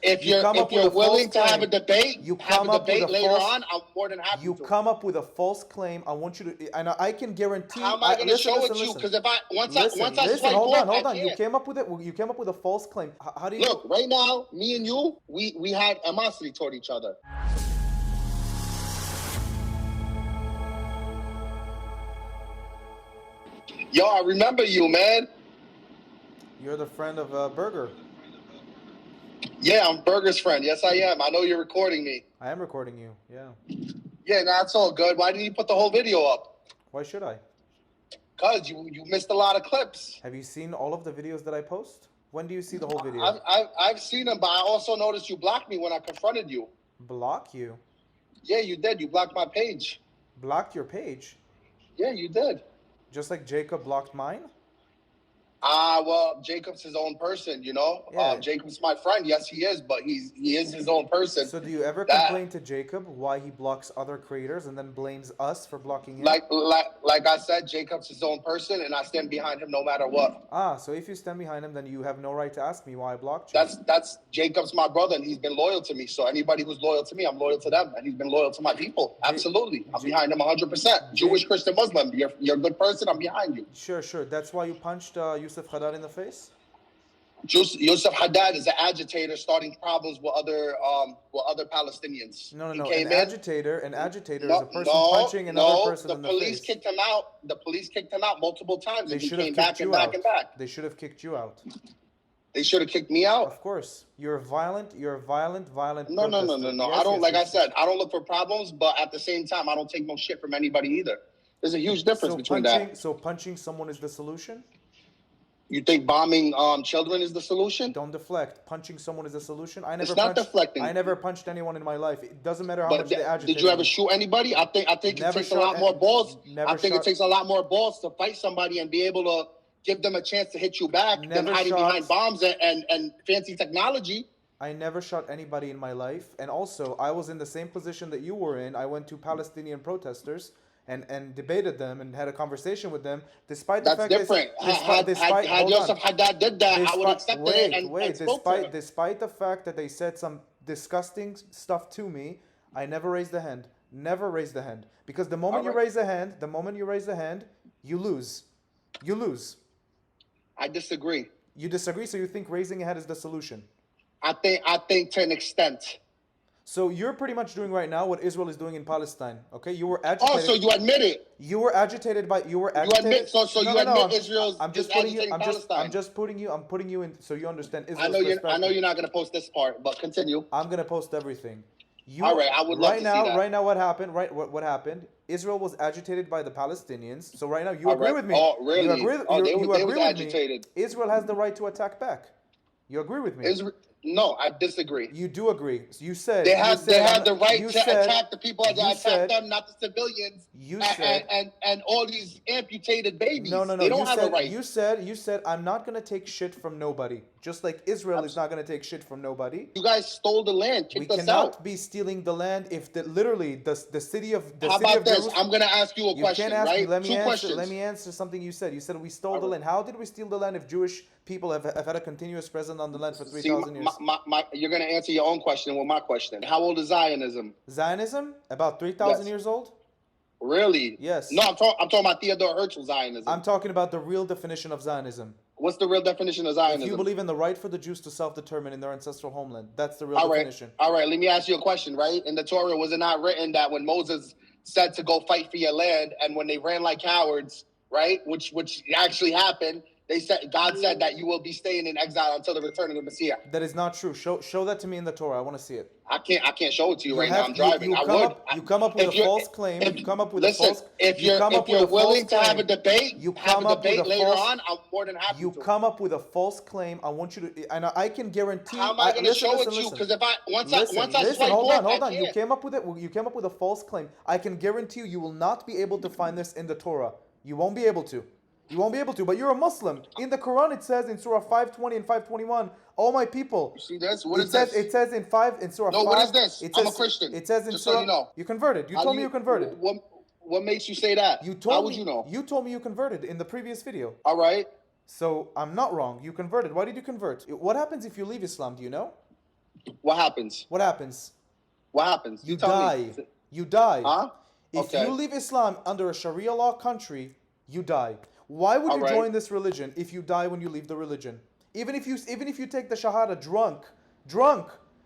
if you're willing to have a debate, later false, on, I'm more than happy. You to. come up with a false claim. I want you to, and I can guarantee. How am I going to show it to you? Because if I once I swipe hold off, on. I You can't. came up with it. You came up with a false claim. How do you look right now? Me and you, we had animosity toward each other. Yo, I remember you, man. You're the friend of Burger. Yeah, I'm Burger's friend. Yes, I am. I know you're recording me. I am recording you. Yeah. Yeah, that's all good. Why didn't you put the whole video up? Why should I? Cause you missed a lot of clips. Have you seen all of the videos that I post? When do you see the whole video? I've seen them, but I also noticed you blocked me when I confronted you. Block you? Yeah, you did. You blocked my page. Blocked your page? Yeah, you did. Just like Jacob blocked mine? Well, Jacob's his own person, you know. Yeah. Jacob's my friend. Yes, he is, but he is his own person. So do you ever complain to Jacob why he blocks other creators and then blames us for blocking him? Like I said, Jacob's his own person, and I stand behind him no matter what. So if you stand behind him, then you have no right to ask me why I blocked you. That's Jacob's my brother, and he's been loyal to me. So anybody who's loyal to me, I'm loyal to them, and he's been loyal to my people. Absolutely, I'm behind him 100%. Jewish, Christian, Muslim. You're a good person. I'm behind you. Sure. That's why you punched Yoseph Hadad in the face? Yoseph Hadad is an agitator starting problems with other Palestinians. No. An agitator is a person punching another person in the face. The police kicked him out. The police kicked him out multiple times, and he came back and back. They should have kicked you out. They should have kicked me out. Of course. You're a violent. No. Yes, I don't, like I said, I don't look for problems, but at the same time, I don't take no shit from anybody either. There's a huge difference between that. So punching someone is the solution? You think bombing children is the solution? Don't deflect. Punching someone is the solution. It's not deflecting. I never punched anyone in my life. It doesn't matter how much they agitate. Did you ever shoot anybody? I think it takes a lot more balls. It takes a lot more balls to fight somebody and be able to give them a chance to hit you back than hiding behind bombs and fancy technology. I never shot anybody in my life. And also, I was in the same position that you were in. I went to Palestinian protesters and debated them and had a conversation with them, despite the fact that had Yoseph Hadad did that, I would accept it. Despite the fact that they said some disgusting stuff to me, I never raised a hand. Never raised a hand. Because the moment you raise a hand, you lose. You lose. I disagree. You disagree, so you think raising a hand is the solution? I think to an extent. So you're pretty much doing right now what Israel is doing in Palestine. Okay, you were agitated. Oh, so you admit it? You were agitated by. You were agitated. You admit. So you admit Israel's. I'm just putting you. I'm putting you in so you understand Israel's perspective. I know you're not gonna post this part, but continue. I'm gonna post everything. All right, I would love to see that. Right now, what happened? What happened? Israel was agitated by the Palestinians. So right now, you agree with me. Oh, really? You agree with agitated. Me. Israel has the right to attack back. You agree with me? No, I disagree. You do agree. You said they have the right to attack the people that attack them, not the civilians. And all these amputated babies. No. They don't have a right. You said I'm not gonna take shit from nobody. Just like Israel is not gonna take shit from nobody. You guys stole the land. Kicked us out. We cannot be stealing the land if literally the city of How about this? I'm gonna ask you a question. You can't ask me. Two questions. Let me answer something you said. You said we stole the land. How did we steal the land if Jewish people have had a continuous presence on the land for 3,000 years? You're going to answer your own question with my question. How old is Zionism? Zionism? About 3,000 years old? Really? Yes. No, I'm talking about Theodore Herzl Zionism. I'm talking about the real definition of Zionism. What's the real definition of Zionism? If you believe in the right for the Jews to self-determine in their ancestral homeland, that's the real definition. All right, let me ask you a question, right? In the Torah, was it not written that when Moses said to go fight for your land, and when they ran like cowards, right, which actually happened, God said that you will be staying in exile until the return of the Messiah. That is not true. Show that to me in the Torah. I want to see it. I can't show it to you right now. I'm driving. You come up with a false claim. If you're willing to have a debate, later on, I'm more than happy to. You come up with a false claim. I want you to, and I can guarantee. How am I going to show it to you? Because once I swipe hold on. You came up with a false claim. I can guarantee you will not be able to find this in the Torah. You won't be able to. But you're a Muslim. In the Quran, it says in Surah 520 and 521, "Oh my people." You see this? What is this? It says in Surah 5. No, what is this? I'm a Christian. It says in just Surah. So you know. You converted. You told me you converted. What makes you say that? How would you know? You told me you converted in the previous video. All right. So I'm not wrong. You converted. Why did you convert? What happens if you leave Islam? Do you know? What happens? What happens? What happens? You tell die. me. You die. Huh? If Okay. you leave Islam under a Sharia law country, you die. Why would All you right. join this religion if you die when you leave the religion? Even if you take the Shahada drunk,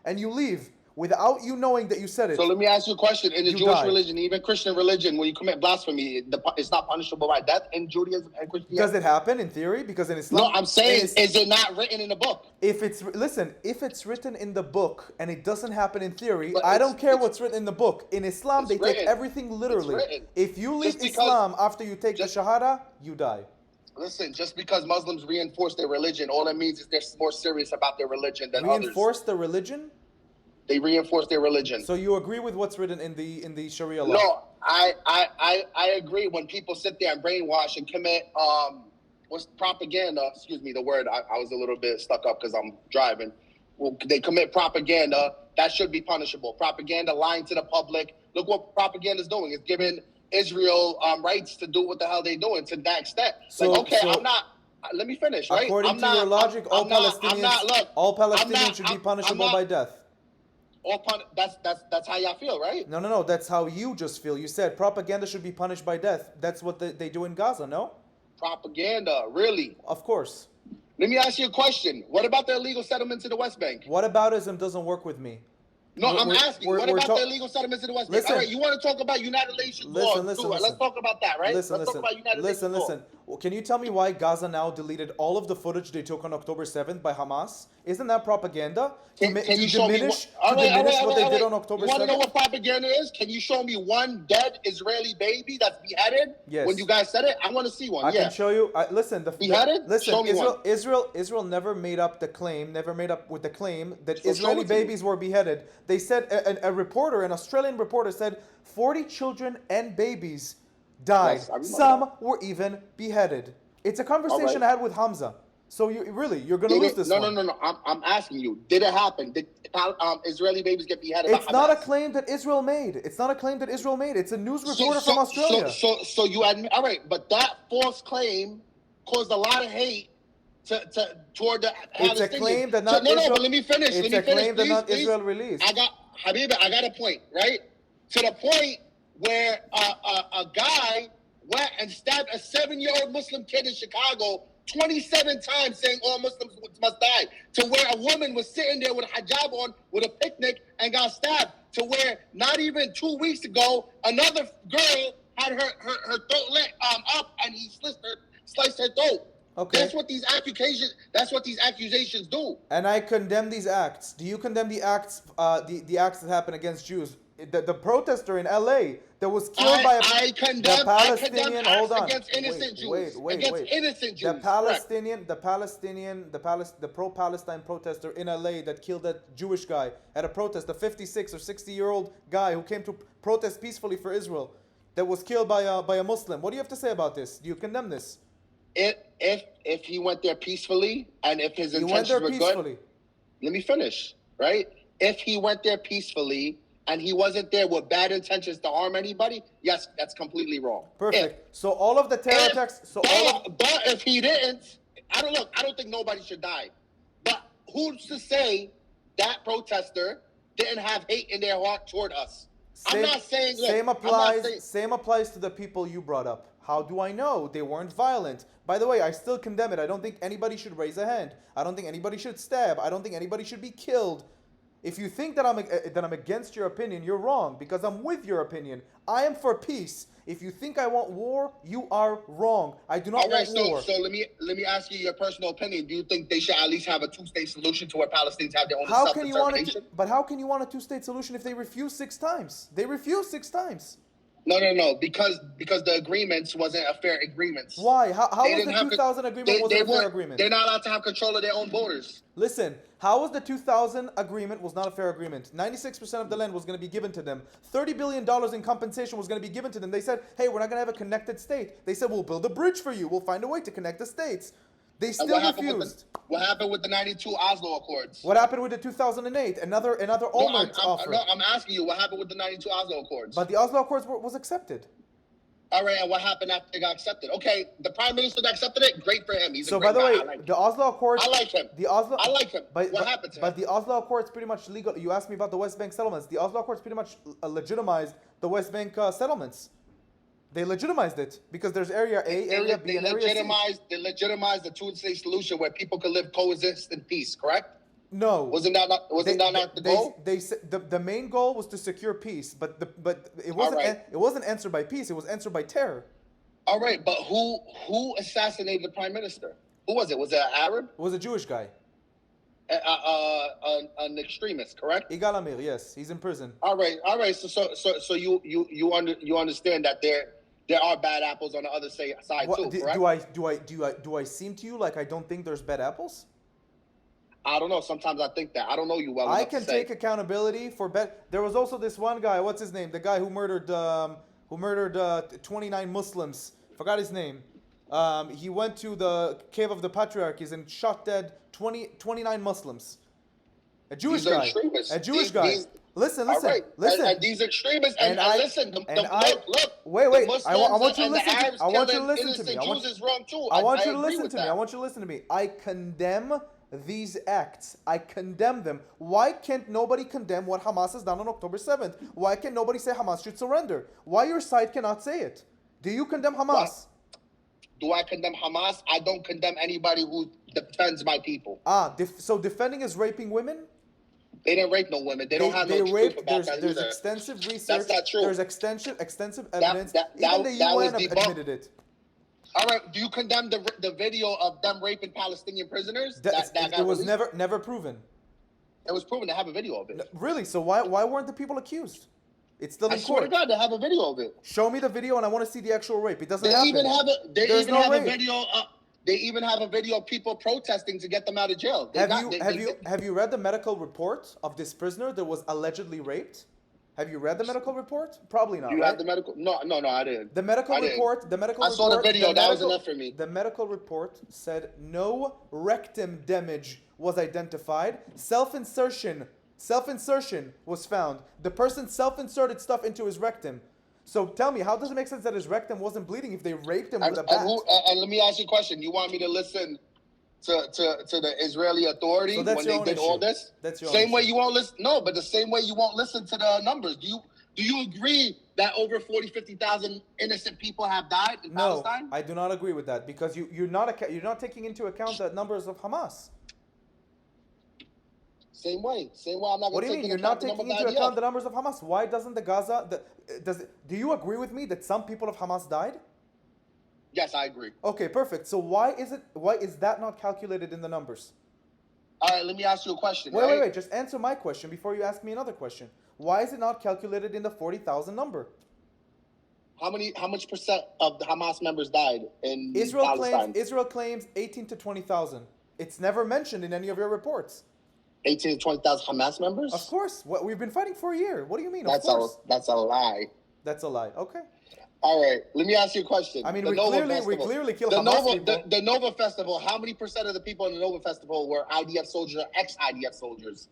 and you leave without you knowing that you said it. So let me ask you a question. In the You Jewish die. religion, even Christian religion, when you commit blasphemy, it's not punishable by death in Judaism and Christianity? Does it happen in theory? Because in Islam, No, I'm saying, is it not written in the book? if it's written in the book and it doesn't happen in theory, But I don't care what's written in the book. In Islam, they it's take written. everything literally. It's written. If you leave Just because- Islam after you take the just- Shahada, you die. Listen, just because Muslims reinforce their religion, all it means is they're more serious about their religion than others. Reinforce the religion? They reinforce their religion. So you agree with what's written in the Sharia law? No, I agree. When people sit there and brainwash and commit what's propaganda? Excuse me, the word. I was a little bit stuck up because I'm driving. Well, they commit propaganda. That should be punishable. Propaganda, lying to the public. Look what propaganda is doing. It's giving Israel rights to do what the hell they're doing to that extent. So- like, okay, so- I'm not. Let me finish. Right? According I'm to not, your logic, all I'm not- I'm Palestinians, not- look, all I'm Palestinians not- should be I'm punishable not- by death. That's how y'all feel, right? No. That's how you just feel. You said propaganda should be punished by death. That's what they do in Gaza, no? Propaganda, really? Of course. Let me ask you a question. What about the illegal settlements in the West Bank? Whataboutism doesn't work with me. No, We're- I'm we're- asking. we're- What we're about talk- the illegal settlements in the West Bank? Listen. All right, you want to talk about United Nations law? Listen. Let's talk about that, right? Listen. Let's talk about United Nations law. Listen. Well, can you tell me why Gaza now deleted all of the footage they took on October 7th by Hamas? Isn't that propaganda? Can you show me diminish what, what they did on October You want to know 7th? what propaganda is? Can you show me one dead Israeli baby that's beheaded? Yes. When you guys said it, I want to see one. I can show you. Listen, Beheaded? listen. Show me Israel never made up with the claim that So Israeli show it to me. babies were beheaded. They said an Australian reporter said 40 children and babies died. Yes, I remember Some were even beheaded. It's a conversation right. I had with Hamza. So you're gonna lose this one. No. I'm asking you. Did it happen? Did Israeli babies get beheaded? It's by not a Hamas? claim that Israel made. It's a news reporter from Australia. So you admit, all right, but that false claim caused a lot of hate toward the It's a Palestinians. claim that not no, Israel. but let me finish. It's a claim that not Israel released. I got a point, right? To the point where a guy went and stabbed a 7-year-old Muslim kid in Chicago 27 times, saying all Muslims must die. To where a woman was sitting there with a hijab on with a picnic and got stabbed. To where not even 2 weeks ago, another girl had her throat lit up and he sliced her throat. Okay. That's what these accusations do. And I condemn these acts. Do you condemn the acts the acts that happen against Jews? The protester in LA that was killed by I condemn Palestinian. Hold on. against innocent Jews. Wait. Innocent Jews. The Pro Palestine protester in LA that killed that Jewish guy at a protest, a 56 or 60-year-old guy who came to protest peacefully for Israel, that was killed by a Muslim. What do you have to say about this? Do you condemn this? If he went there peacefully and if his He went intentions there were peacefully. good, let me finish, right? If he went there peacefully and he wasn't there with bad intentions to harm anybody, yes, that's completely wrong. Perfect. So all of the terror attacks. But if he didn't, I don't think nobody should die. But who's to say that protester didn't have hate in their heart toward us? I'm not saying. Look, Same applies to the people you brought up. How do I know they weren't violent? By the way, I still condemn it. I don't think anybody should raise a hand. I don't think anybody should stab. I don't think anybody should be killed. If you think that I'm against your opinion, you're wrong, because I'm with your opinion. I am for peace. If you think I want war, you are wrong. I do not want war. So let me ask you your personal opinion. Do you think they should at least have a two-state solution to where Palestinians have their own self-determination? But how can you want a two-state solution if they refuse 6 times? They refused 6 times. No, because the agreements wasn't a fair agreements. Why? How was the 2000 agreement wasn't a fair agreement? They're not allowed to have control of their own borders. Listen, how was the 2000 agreement was not a fair agreement? 96% of the land was going to be given to them. $30 billion in compensation was going to be given to them. They said, hey, we're not going to have a connected state. They said, we'll build a bridge for you. We'll find a way to connect the states. They still refused. What happened with the 92 Oslo Accords? What happened with the 2008? Another Olmert offer. No, I'm asking you, what happened with the 92 Oslo Accords? But the Oslo Accords was accepted. All right, and what happened after it got accepted? Okay, the prime minister that accepted it, great for him. He's a So great by the guy. way, I like the him. Oslo Accords. I like him. I like him. What happened to him? But the Oslo Accords pretty much legal. You asked me about the West Bank settlements. The Oslo Accords pretty much legitimized the West Bank settlements. They legitimized it because there's Area A, Area B, and Area C. They legitimized the two-state solution where people could live coexist in peace. Correct? No. Wasn't that not the goal? They the main goal was to secure peace, but it wasn't it wasn't answered by peace. It was answered by terror. All right, but who assassinated the prime minister? Who was it? Was it an Arab? It was a Jewish guy. An extremist, correct? Igal Amir, yes, he's in prison. All right. So you understand that there are bad apples on the other side too, correct? Do I seem to you like I don't think there's bad apples? I don't know. Sometimes I think that. I don't know you well I enough can to say. take accountability for bad. There was also this one guy. What's his name? The guy who murdered 29 Muslims. Forgot his name. He went to the cave of the patriarchies and shot dead 29 Muslims. A Jewish guy. Extremists. A Jewish guy. Listen. Right. Listen. And these extremists. And listen. Look. Wait. The I want you to and listen. the Arabs I want you to killing listen to me. innocent Jews is wrong too. I want you to agree listen with to me. that. I want you to listen to me. I condemn these acts. I condemn them. Why can't nobody condemn what Hamas has done on October 7th? Why can't nobody say Hamas should surrender? Why your side cannot say it? Do you condemn Hamas? What? Do I condemn Hamas? I don't condemn anybody who defends my people. So defending is raping women? They didn't rape no women. They don't have no truth about that There's either. extensive research. That's not true. There's extensive evidence. Even the that was UN debunked. admitted it. All right. Do you condemn the video of them raping Palestinian prisoners? That It was released? never proven. It was proven to have a video of it. Really? So why weren't the people accused? It's still in I swear to court. God, they have a video of it. Show me the video, and I want to see the actual rape. It doesn't They happen. even have a. They There's even no have rape. a video. They even have a video of people protesting to get them out of jail. Have you read the medical report of this prisoner that was allegedly raped? Have you read the medical report? Probably not. You right? have the medical? No, I didn't. The medical report. I saw the video. That was enough for me. The medical report said no rectum damage was identified. Self-insertion was found. The person self-inserted stuff into his rectum. So tell me, how does it make sense that his rectum wasn't bleeding if they raped him with a bat? And let me ask you a question. You want me to listen to the Israeli authority when they did all this? That's your same way you won't listen. No, but the same way you won't listen to the numbers. Do you agree that over 50,000 innocent people have died in Palestine? No, I do not agree with that because you're not taking into account the numbers of Hamas. Same way. I'm not. What do you mean? You're not taking into account the numbers of Hamas. Why doesn't the Gaza? Do you agree with me that some people of Hamas died? Yes, I agree. Okay, perfect. So why is that not calculated in the numbers? All right, let me ask you a question. Wait. Just answer my question before you ask me another question. Why is it not calculated in the 40,000 number? How much percent of the Hamas members died in Palestine? Israel claims 18 to 20,000. It's never mentioned in any of your reports. 18 to 20,000 Hamas members? Of course. We've been fighting for a year. What do you mean? That's a lie. That's a lie. Okay. All right. Let me ask you a question. I mean, we clearly kill Hamas people. The Nova Festival, how many percent of the people in the Nova Festival were IDF soldiers or ex-IDF soldiers?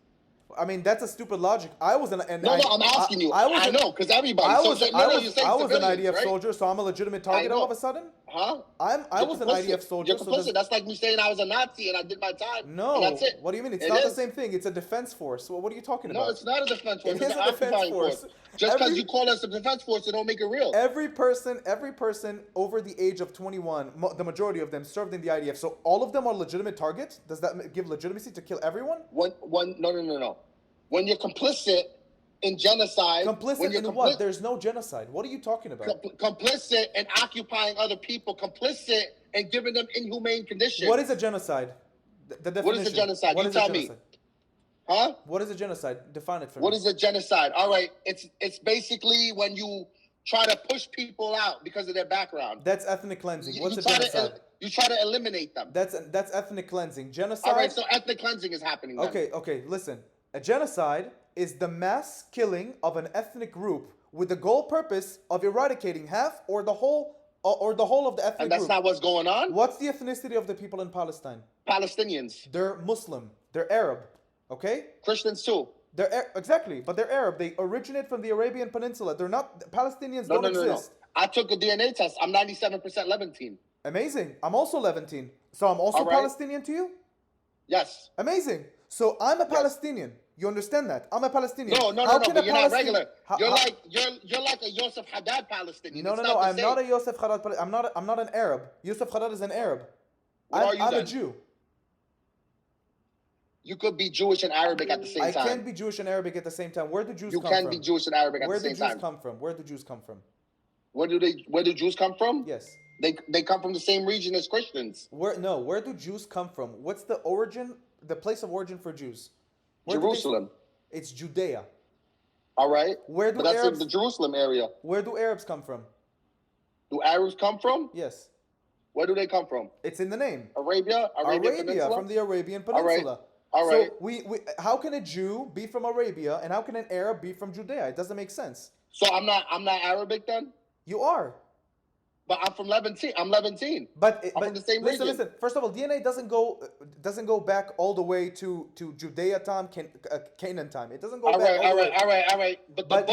I mean, that's a stupid logic. I'm asking you. I know, because everybody. I was an IDF right? soldier, so I'm a legitimate target all of a sudden? Huh? I was an IDF soldier. You're complicit. That's like me saying I was a Nazi and I did my time. No. And that's it. What do you mean? It's not the same thing. It's a defense force. Well, what are you talking about? No, it's not a defense force. It is a defense force. Just because you call us a defense force, it don't make it real. Every person over the age of 21, the majority of them served in the IDF. So all of them are legitimate targets? Does that give legitimacy to kill everyone? No. When you're complicit in genocide. Complicit in what? There's no genocide. What are you talking about? Complicit in occupying other people. Complicit in giving them inhumane conditions. What is a genocide? The definition. What is a genocide? You tell me. Huh? What is a genocide? Define it for me. What is a genocide? All right. It's basically when you try to push people out because of their background. That's ethnic cleansing. What's a genocide? You try to eliminate them. That's ethnic cleansing. Genocide. All right. So ethnic cleansing is happening then. Okay. Listen. A genocide is the mass killing of an ethnic group with the goal purpose of eradicating half or the whole of the ethnic group. And that's not what's going on? What's the ethnicity of the people in Palestine? Palestinians. They're Muslim. They're Arab. Okay? Christians too. Exactly, but they're Arab. They originate from the Arabian Peninsula. They're not Palestinians. Don't exist. I took a DNA test. I'm 97% Levantine. Amazing. I'm also Levantine. So I'm also All right. Palestinian to you? Yes. Amazing. So I'm a Yes. Palestinian. You understand that? I'm a Palestinian. No. But you're not regular. You're like a Yoseph Hadad Palestinian. No. I'm not a Yosef Hadad. I'm not an Arab. Yosef Hadad is an Arab. I'm a Jew. You could be Jewish and Arabic at the same time. I can't be Jewish and Arabic at the same time. Where do Jews come from? You can be Jewish and Arabic at the same time. Where do Jews come from? Where do Jews come from? Yes. They come from the same region as Christians. Where do Jews come from? What's the place of origin for Jews? Jerusalem. It's Judea. All right. But that's in the Jerusalem area. Where do Arabs come from? Do Arabs come from? Yes. Where do they come from? It's in the name. Arabia Peninsula? From the Arabian Peninsula. All right. So how can a Jew be from Arabia and how can an Arab be from Judea? It doesn't make sense. So I'm not Arabic then? You are. But I'm from Levantine. I'm Levantine. But from the same region. Listen. First of all, DNA doesn't go back all the way to Judea time, Canaan time. It doesn't go back. All right. But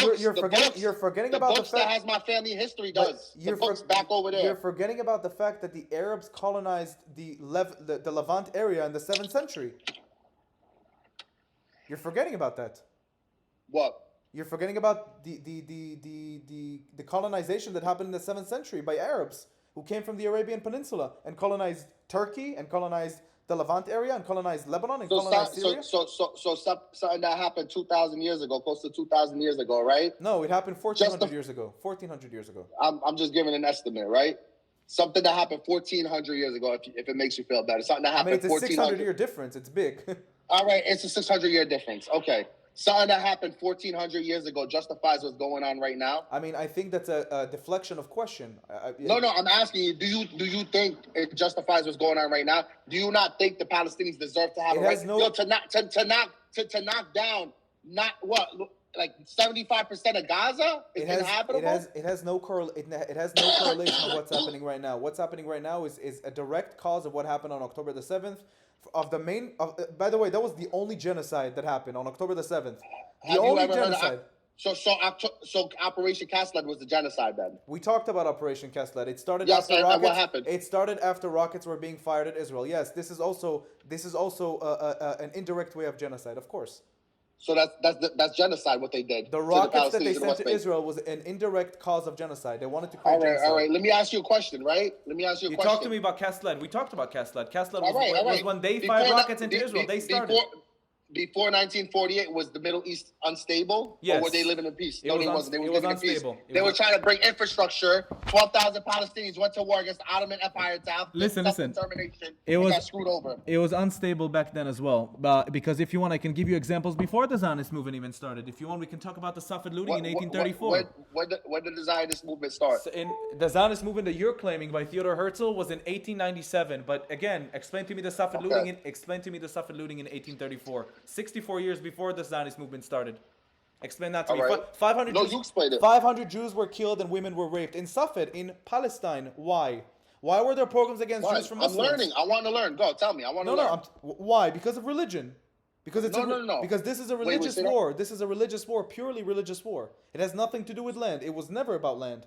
you're forgetting about the fact that has my family history does. The books back over there. You're forgetting about the fact that the Arabs colonized the Levant area in the 7th century. You're forgetting about that. What? You're forgetting about the colonization that happened in the 7th century by Arabs who came from the Arabian Peninsula and colonized Turkey and colonized the Levant area and colonized Lebanon and colonized Syria. So something that happened 2,000 years ago, close to 2,000 years ago, right? No, it happened 1,400 years ago. 1,400 years ago. I'm just giving an estimate, right? Something that happened 1,400 years ago, if it makes you feel better. Something that happened. It's a 600-year difference. It's big. All right, it's a 600-year difference. Okay. Something that happened 1,400 years ago justifies what's going on right now. I mean, I think that's a deflection of question. No, I'm asking you. Do you think it justifies what's going on right now? Do you not think the Palestinians deserve to have a right to knock down like 75% of Gaza? Is inhabitable? It has no correlation of what's happening right now. What's happening right now is a direct cause of what happened on October the 7th. By the way, that was the only genocide that happened on October the 7th. The only genocide. So Operation Cast Lead was the genocide then? We talked about Operation Cast Lead. It started after rockets. And what happened? It started after rockets were being fired at Israel. Yes, this is also an indirect way of genocide, of course. So that's genocide. What they did. The rockets that they sent to Israel was an indirect cause of genocide. They wanted to create genocide. All right. Let me ask you a question. Right? You talked to me about Cast Lead. We talked about Cast Lead. Cast Lead was when they fired rockets into Israel. They started. Before 1948, was the Middle East unstable? Yes. Or were they living in peace? No, they wasn't. They were living in peace. They were trying to bring infrastructure. 12,000 Palestinians went to war against the Ottoman Empire to listen. It got screwed over. It was unstable back then as well. Because if you want, I can give you examples before the Zionist movement even started. If you want, we can talk about the Safed looting in 1834. When did the Zionist movement start? So the Zionist movement that you're claiming by Theodor Herzl was in 1897. But again, explain to me the Safed looting in 1834. 64 years before the Zionist movement started. Explain that to me. Right. 500 Jews, you explain it. 500 Jews were killed and women were raped in Safed, in Palestine. Why? Why were there programs against Jews from Muslims? I'm learning. I want to learn. Go, tell me. I want to learn. Why? Because of religion. Because it's no. Because this is a religious war. This is a religious war, purely religious war. It has nothing to do with land. It was never about land.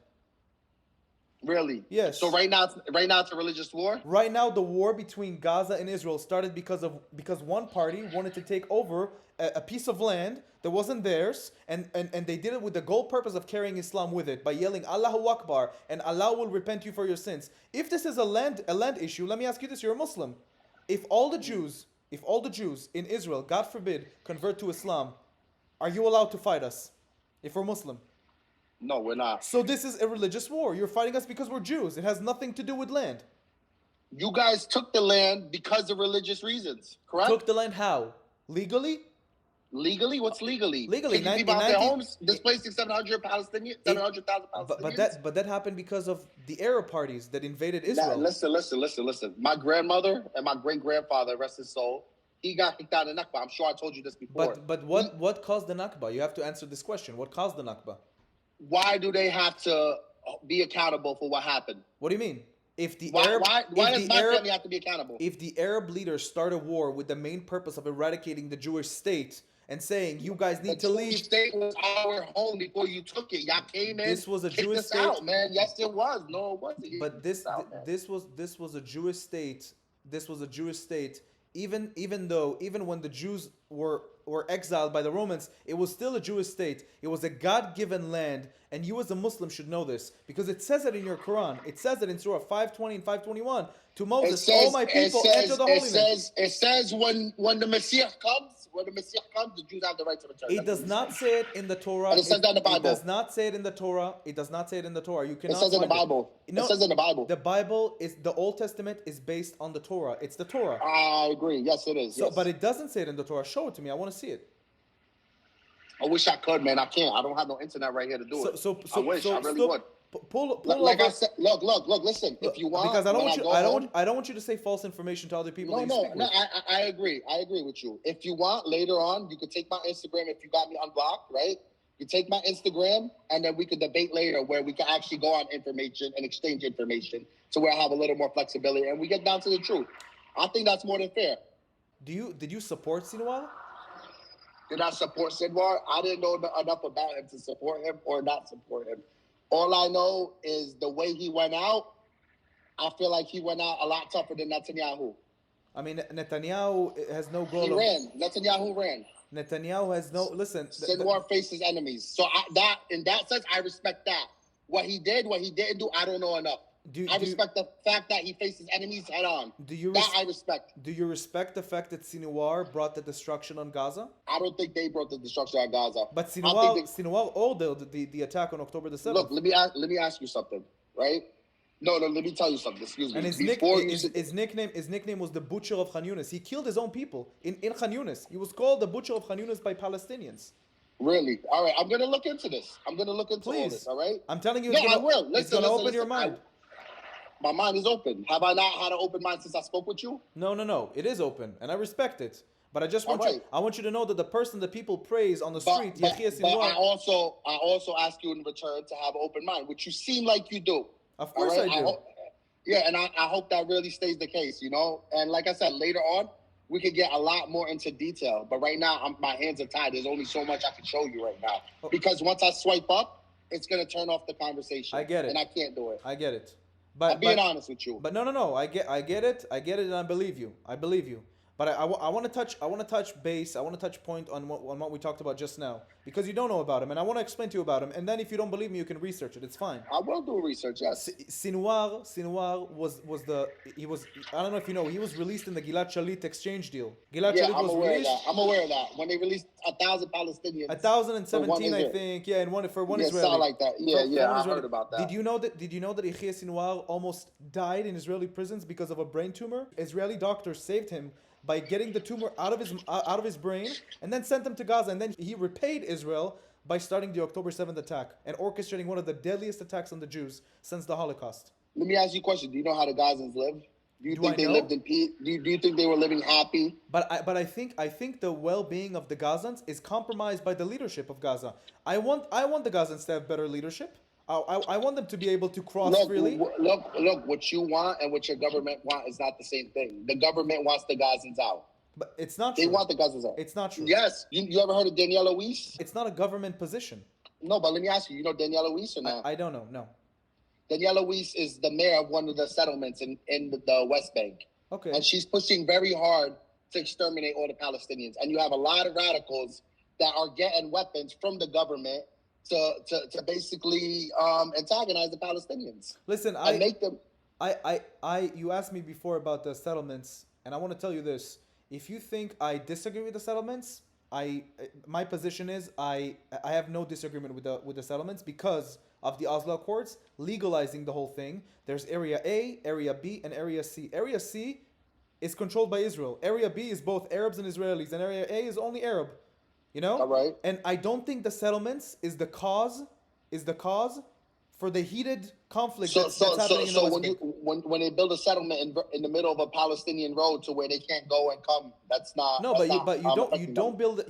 Really? Yes. So right now it's a religious war? Right now the war between Gaza and Israel started because one party wanted to take over a piece of land that wasn't theirs, and they did it with the goal purpose of carrying Islam with it by yelling Allahu Akbar and Allah will repent you for your sins. If this is a land issue, let me ask you this, you're a Muslim. If all the Jews in Israel, God forbid, convert to Islam, are you allowed to fight us if we're Muslim? No, we're not. So this is a religious war. You're fighting us because we're Jews. It has nothing to do with land. You guys took the land because of religious reasons, correct? Took the land how? Legally? Legally? What's legally? Legally. Taking people out their homes, displacing 700,000 Palestinians? But that happened because of the Arab parties that invaded Israel. Listen. My grandmother and my great-grandfather, rest his soul, he got kicked out of the Nakba. I'm sure I told you this before. But what caused the Nakba? You have to answer this question. What caused the Nakba? Why do they have to be accountable for what happened? What do you mean? Why does my family have to be accountable? If the Arab leaders start a war with the main purpose of eradicating the Jewish state and saying you guys The need to Jewish leave. state was our home before you took it. Y'all came in. This was a kicked Jewish us state. out, man. Yes, it was. No, it wasn't. You But kicked this us out, man. this was a Jewish state. This was a Jewish state. Even when the Jews were exiled by the Romans, it was still a Jewish state. It was a God-given land, and you as a Muslim should know this because it says it in your Quran. It says it in Surah 520 and 521 to Moses. All my people enter the Holy Land. It says when the Messiah comes, the Jews have the right to return. It does not say it in the Torah. And it says that in the It Bible. does not say it in the Torah. It does not say it in the Torah. You It cannot says in the find Bible. No, It says in the Bible. The Bible is the Old Testament is based on the Torah. It's the Torah. I agree. Yes, it is. So, yes. but it doesn't say it in the Torah. Show it to me. I want to see it. I wish I could, man. I can't. I don't have no internet right here to do it. I wish. I really would. Pull Like over. I said, look. Listen, if you want, because I don't when want you. I don't want you to say false information to other people. No. I agree. I agree with you. If you want, later on, you could take my Instagram if you got me unblocked, right? You take my Instagram, and then we could debate later where we can actually go on information and exchange information to where I have a little more flexibility and we get down to the truth. I think that's more than fair. Did you support Sinwar? Did I support Sinwar? I didn't know enough about him to support him or not support him. All I know is the way he went out, I feel like he went out a lot tougher than Netanyahu. I mean, Netanyahu has no goal. Netanyahu ran. Netanyahu has no. Listen. Sinwar faces enemies. So in that sense, I respect that. What he did, what he didn't do, I don't know enough. I respect the fact that he faces enemies head on. I respect. Do you respect the fact that Sinwar brought the destruction on Gaza? I don't think they brought the destruction on Gaza. But Sinwar ordered the attack on October the 7th. Look, let me ask you something, right? No, let me tell you something. Excuse me. And his nickname was the Butcher of Khan Yunis. He killed his own people in Khan Yunis. He was called the Butcher of Khan Yunis by Palestinians. Really? All right, I'm going to look into this. I'm going to look into all this, all right? I'm telling you, I will. It's going to open your mind. My mind is open. Have I not had an open mind since I spoke with you? No. It is open, and I respect it. But I just want I want you to know that the person that people praise on the street, Yahya Sinwar. But I also ask you in return to have an open mind, which you seem like you do. Of course I do. And I hope that really stays the case, you know? And like I said, later on, we could get a lot more into detail. But right now, my hands are tied. There's only so much I can show you right now. Because once I swipe up, it's going to turn off the conversation. I get it. And I can't do it. I get it. But I'm being honest with you. But no. I get it, and I believe you. But I want to touch base. I want to touch point on what we talked about just now because you don't know about him, and I want to explain to you about him. And then if you don't believe me, you can research it. It's fine. I will do research. Yes. Sinwar was I don't know if you know, he was released in the Gilad Shalit exchange deal. Gilad Shalit was released. I'm aware of that. When they released 1,000 Palestinians. 1,017, I think. Yeah, and for one Israeli. Something like that. Yeah, I heard about that. Did you know that Yahya Sinwar almost died in Israeli prisons because of a brain tumor? Israeli doctors saved him by getting the tumor out of his brain and then sent him to Gaza. And then he repaid Israel by starting the October 7th attack and orchestrating one of the deadliest attacks on the Jews since the Holocaust. Let me ask you a question. Do you know how the Gazans live? Do you think they lived in peace? Do you think they were living happy? But I think the well-being of the Gazans is compromised by the leadership of Gaza. I want the Gazans to have better leadership. I want them to be able to cross freely. Look, what you want and what your government want is not the same thing. The government wants the Gazans out. But it's not true. They want the Gazans out. It's not true. Yes. You ever heard of Daniela Weiss? It's not a government position. No, but let me ask you. You know Daniela Weiss or not? I don't know. No. Daniela Weiss is the mayor of one of the settlements in the West Bank. Okay. And she's pushing very hard to exterminate all the Palestinians. And you have a lot of radicals that are getting weapons from the government to basically antagonize the Palestinians. Listen, you asked me before about the settlements, and I want to tell you this. If you think I disagree with the settlements, my position is I have no disagreement with the settlements because of the Oslo Accords legalizing the whole thing. There's Area A, Area B, and Area C. Area C is controlled by Israel. Area B is both Arabs and Israelis, and Area A is only Arab. You know? All right. And I don't think the settlements is the cause for the heated conflict that's happening in the West Bank. When they build a settlement in the middle of a Palestinian road to where they can't go and come, that's not. No, you don't build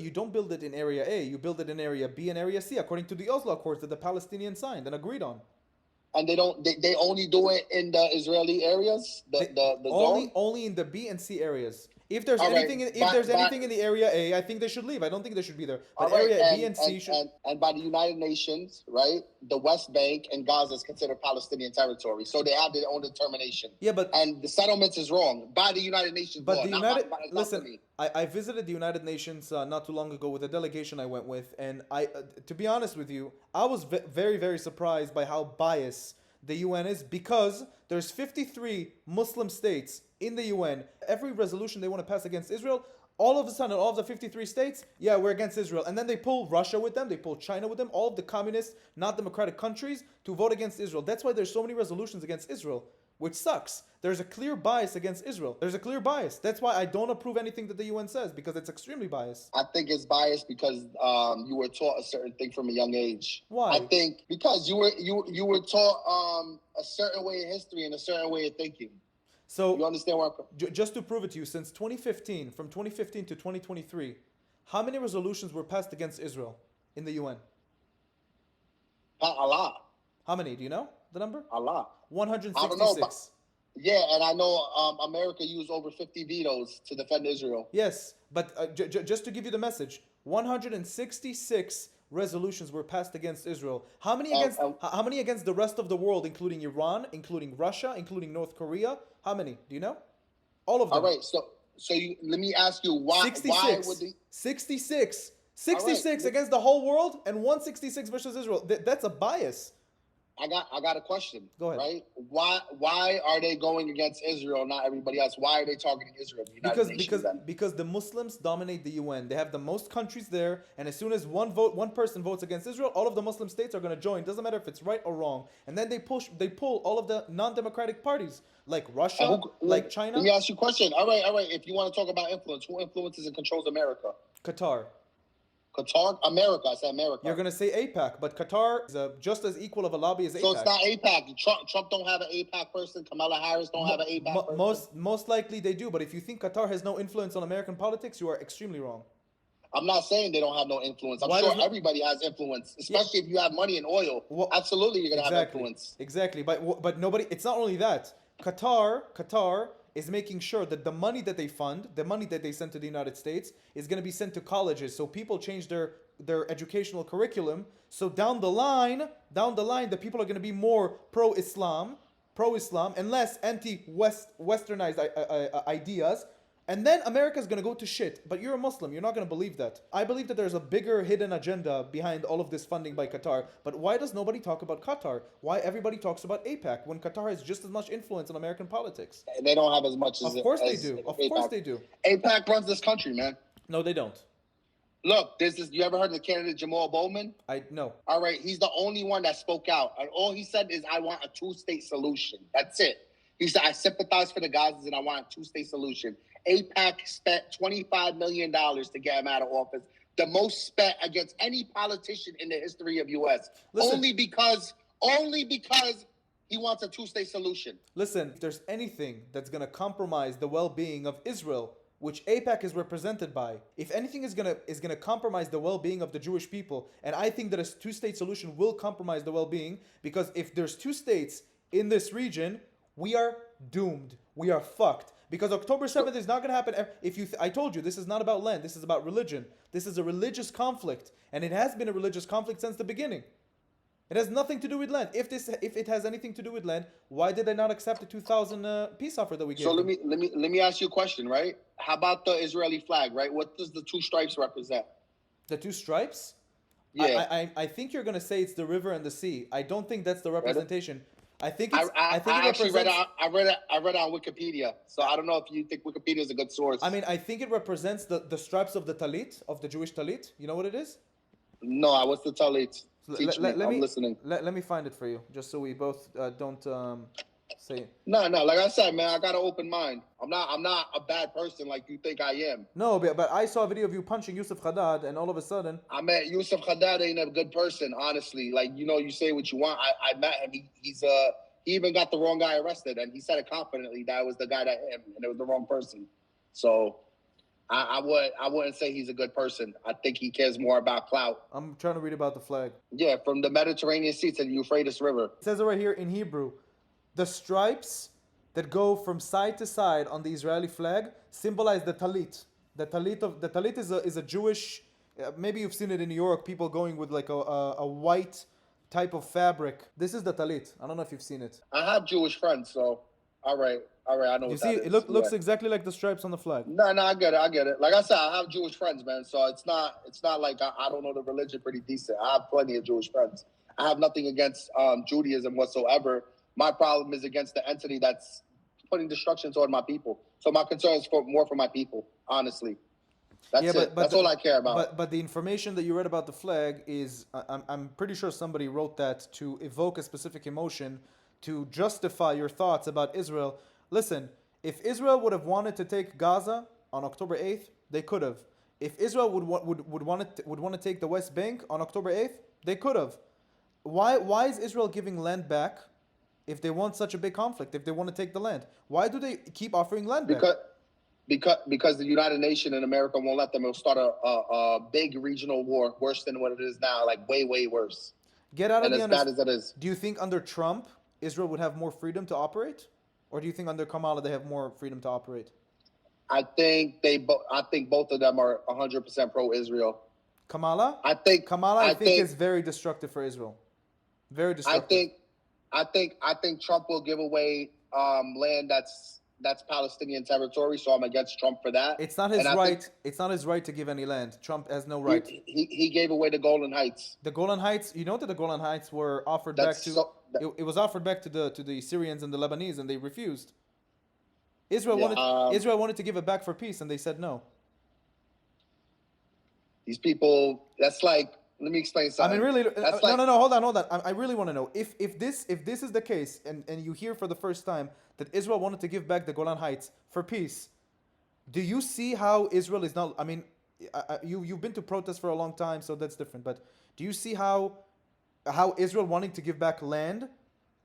it in Area A. You build it in Area B and Area C according to the Oslo Accords that the Palestinians signed and agreed on. And they only do it in the Israeli areas. Only in the B and C areas. If there's All right, anything, but anything in the area A, I think they should leave. I don't think they should be there. all But right, area B and C should. and by the United Nations, right? The West Bank and Gaza is considered Palestinian territory, so they have their own determination. Yeah, but and the settlements is wrong by the United Nations but law. the Not United by, not for listen, me. I visited the United Nations not too long ago with a delegation I went with, and to be honest with you, I was very very surprised by how biased the UN is because there's 53 Muslim states in the UN. Every resolution they want to pass against Israel, all of a sudden, all of the 53 states, yeah, we're against Israel. And then they pull Russia with them, they pull China with them, all of the communist, not democratic countries to vote against Israel. That's why there's so many resolutions against Israel, which sucks. There's a clear bias against Israel. There's a clear bias. That's why I don't approve anything that the UN says, because it's extremely biased. I think it's biased because you were taught a certain thing from a young age. Why? I think because you were taught a certain way of history and a certain way of thinking. So you understand where just to prove it to you, since 2015, from 2015 to 2023, how many resolutions were passed against Israel in the UN? A lot. How many? Do you know the number? A lot. 166. I don't know, but, yeah, and I know America used over 50 vetoes to defend Israel. Yes, but just to give you the message, 166 resolutions were passed against Israel. How many against how many against the rest of the world, including Iran, including Russia, including North Korea? How many? Do you know? All of them. All right, so let me ask you why 66. Why would they 66 against the whole world and 166 versus Israel. That's a bias. I got a question. Go ahead. Right? Why are they going against Israel, not everybody else? Why are they targeting Israel? Because the Muslims dominate the UN. They have the most countries there, and as soon as one person votes against Israel, all of the Muslim states are going to join. Doesn't matter if it's right or wrong. And then they pull all of the non-democratic parties like Russia, like China. Let me ask you a question. All right. If you want to talk about influence, who influences and controls America? Qatar. America. I said America. You're gonna say APAC, but Qatar is just as equal of a lobby as APAC. So it's not APAC. Trump don't have an APAC person. Kamala Harris don't have an APAC person. Most likely they do, but if you think Qatar has no influence on American politics, you are extremely wrong. I'm not saying they don't have no influence. I'm sure everybody has influence, especially if you have money and oil. Well, absolutely, you're gonna have influence. Exactly, but nobody. It's not only that. Qatar is making sure that the money that they fund, the money that they send to the United States, is going to be sent to colleges. So people change their educational curriculum. So down the line, the people are going to be more pro-Islam, and less anti-Westernized ideas. And then America's going to go to shit. But you're a Muslim. You're not going to believe that. I believe that there's a bigger hidden agenda behind all of this funding by Qatar. But why does nobody talk about Qatar? Why everybody talks about APAC when Qatar has just as much influence on American politics? They don't have as much as... Of course they do. Of course they do. APAC runs this country, man. No, they don't. Look, you ever heard of the candidate Jamal Bowman? No. All right, he's the only one that spoke out. And all he said is, I want a two-state solution. That's it. He said, I sympathize for the Gazans and I want a two-state solution. APAC spent $25 million to get him out of office. The most spent against any politician in the history of U.S. Listen, only because he wants a two-state solution. Listen, if there's anything that's going to compromise the well-being of Israel, which APAC is represented by, if anything is gonna compromise the well-being of the Jewish people, and I think that a two-state solution will compromise the well-being, because if there's two states in this region, we are doomed. We are fucked. Because October 7th is not going to happen. I told you, this is not about land. This is about religion. This is a religious conflict. And it has been a religious conflict since the beginning. It has nothing to do with land. If it has anything to do with land, why did they not accept the 2000 peace offer that we gave them? let me ask you a question, right? How about the Israeli flag, right? What does the two stripes represent? The two stripes? Yeah. I think you're going to say it's the river and the sea. I don't think that's the representation. I think I actually read it on Wikipedia, so I don't know if you think Wikipedia is a good source. I mean, I think it represents the stripes of the talit, of the Jewish talit. You know what it is? No, what's the talit? Teach me. I'm listening. Let me find it for you, just so we both don't say. No, like I said, man, I got an open mind. I'm not a bad person like you think I am. No, but I saw a video of you punching Yoseph Hadad, and all of a sudden... I met Yoseph Hadad ain't a good person, honestly. Like, you say what you want. I met him. He even got the wrong guy arrested, and he said it confidently that it was the guy that hit him, and it was the wrong person. So I wouldn't say he's a good person. I think he cares more about clout. I'm trying to read about the flag. Yeah, from the Mediterranean Sea to the Euphrates River. It says it right here in Hebrew. The stripes that go from side to side on the Israeli flag symbolize the talit. The talit is a Jewish. Maybe you've seen it in New York. People going with like a white type of fabric. This is the talit. I don't know if you've seen it. I have Jewish friends, so all right, I know You what see, that it is. looks exactly like the stripes on the flag. No, I get it. Like I said, I have Jewish friends, man. So it's not like I don't know the religion pretty decent. I have plenty of Jewish friends. I have nothing against Judaism whatsoever. My problem is against the entity that's putting destruction toward my people. So my concern is more for my people, honestly. That's it. That's all I care about. But the information that you read about the flag is, I'm pretty sure somebody wrote that to evoke a specific emotion, to justify your thoughts about Israel. Listen, if Israel would have wanted to take Gaza on October 8th, they could have. If Israel would want to take the West Bank on October 8th, they could have. Why is Israel giving land back if they want such a big conflict, if they want to take the land? Why do they keep offering land back? Because the United Nations and America won't let them. It'll start a big regional war, worse than what it is now, like way, way worse. Get out of the as bad as it is. Do you think under Trump, Israel would have more freedom to operate? Or do you think under Kamala they have more freedom to operate? I think both of them are 100% pro-Israel. Kamala? I think is very destructive for Israel. Very destructive. I think Trump will give away land that's Palestinian territory, so I'm against Trump for that. It's not his right. It's not his right to give any land. Trump has no right. He gave away the Golan Heights. The Golan Heights. You know that the Golan Heights were offered back to. It was offered back to the Syrians and the Lebanese, and they refused. Israel wanted to give it back for peace, and they said no. These people. That's like. Let me explain something. I mean, really. No. Hold on. I really want to know if this is the case, and you hear for the first time that Israel wanted to give back the Golan Heights for peace. Do you see how Israel is not? I mean, you've been to protests for a long time, so that's different. But do you see how Israel wanting to give back land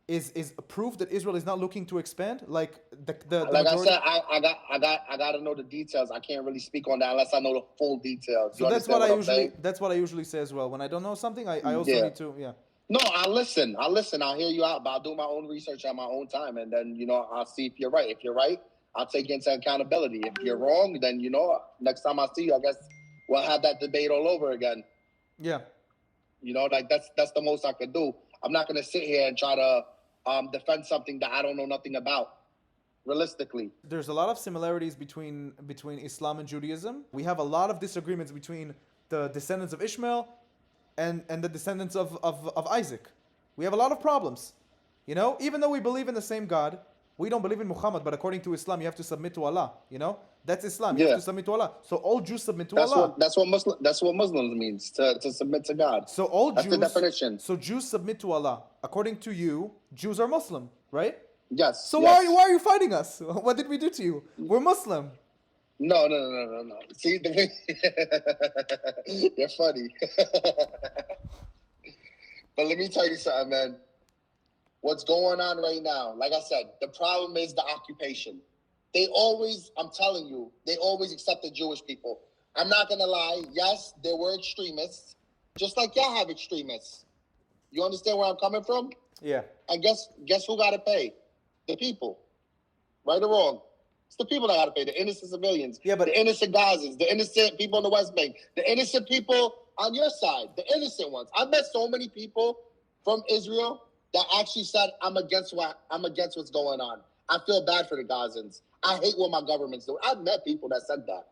is proof that Israel is not looking to expand? Like the like majority? I said, I got to know the details. I can't really speak on that unless I know the full details. So that's what I usually say as well. When I don't know something, I also need to No, I'll listen. I'll hear you out, but I'll do my own research at my own time, and then I'll see if you're right. If you're right, I'll take you into accountability. If you're wrong, then next time I see you, I guess we'll have that debate all over again. Yeah. Like that's the most I could do. I'm not gonna sit here and try to defend something that I don't know nothing about. Realistically, there's a lot of similarities between Islam and Judaism. We have a lot of disagreements between the descendants of Ishmael and the descendants of Isaac. We have a lot of problems. Even though we believe in the same God, we don't believe in Muhammad, but according to Islam, you have to submit to Allah. That's Islam. You have to submit to Allah. So all Jews submit to Allah. That's what Muslims means, to submit to God. So all That's Jews, the definition. So Jews submit to Allah. According to you, Jews are Muslim, right? Yes. So why are you fighting us? What did we do to you? We're Muslim. No. See, you're funny. But let me tell you something, man. What's going on right now? Like I said, the problem is the occupation. I'm telling you, they always accepted Jewish people. I'm not going to lie. Yes, there were extremists, just like y'all have extremists. You understand where I'm coming from? Yeah. And guess who got to pay? The people. Right or wrong? It's the people that got to pay. The innocent civilians. Yeah, but the innocent Gazans, the innocent people in the West Bank, the innocent people on your side, the innocent ones. I've met so many people from Israel that actually said, I'm against what's going on. I feel bad for the Gazans. I hate what my government's doing. I've met people that said that.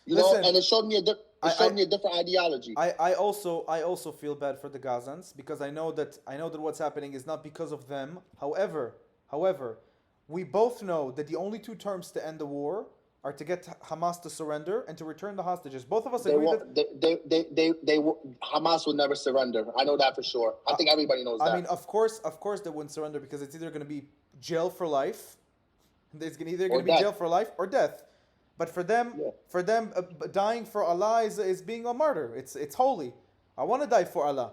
And it showed me a different ideology. I also feel bad for the Gazans because I know that what's happening is not because of them. However, we both know that the only two terms to end the war are to get Hamas to surrender and to return the hostages. Both of us agree that Hamas will never surrender. I know that for sure. I think everybody knows that. I mean, of course they wouldn't surrender because it's either going to be jail for life. It's either going to be jail for life or death. But for them, dying for Allah is being a martyr. It's holy. I want to die for Allah.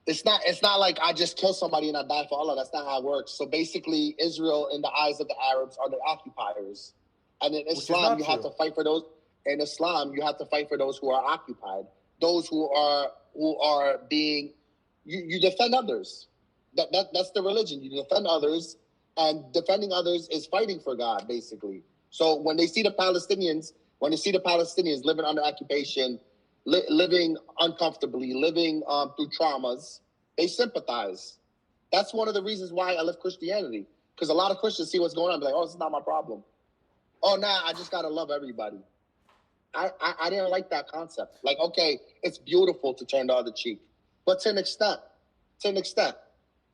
It's not like I just kill somebody and I die for Allah. That's not how it works. So basically, Israel, in the eyes of the Arabs, are the occupiers. And in Islam, you have to fight for those. In Islam, you have to fight for those who are occupied. Those who are being. You defend others. That's the religion. You defend others, And defending others is fighting for God, basically. So when they see the Palestinians living under occupation, living uncomfortably, living through traumas, they sympathize. That's one of the reasons why I left Christianity. Because a lot of Christians see what's going on and be like, oh, this is not my problem. Oh, nah, I just got to love everybody. I didn't like that concept. Like, okay, it's beautiful to turn the other cheek. But to an extent.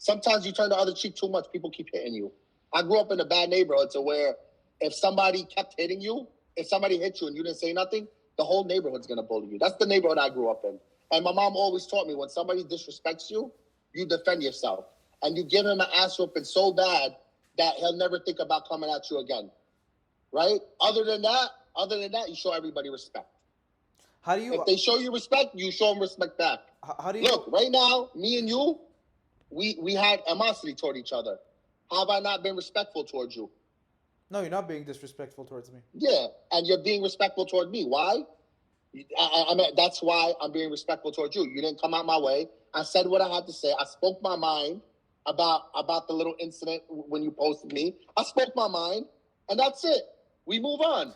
Sometimes you turn the other cheek too much, people keep hitting you. I grew up in a bad neighborhood to where if somebody kept hitting you, if somebody hit you and you didn't say nothing, the whole neighborhood's going to bully you. That's the neighborhood I grew up in. And my mom always taught me when somebody disrespects you, you defend yourself. And you give him an ass whooping so bad that he'll never think about coming at you again. Right? Other than that, you show everybody respect. How do you? If they show you respect, you show them respect back. How do you look? Right now, me and you, we had animosity toward each other. Have I not been respectful towards you? No, you're not being disrespectful towards me. Yeah, and you're being respectful toward me. Why? I mean, that's why I'm being respectful towards you. You didn't come out my way. I said what I had to say. I spoke my mind about the little incident when you posted me. I spoke my mind, and that's it. We move on.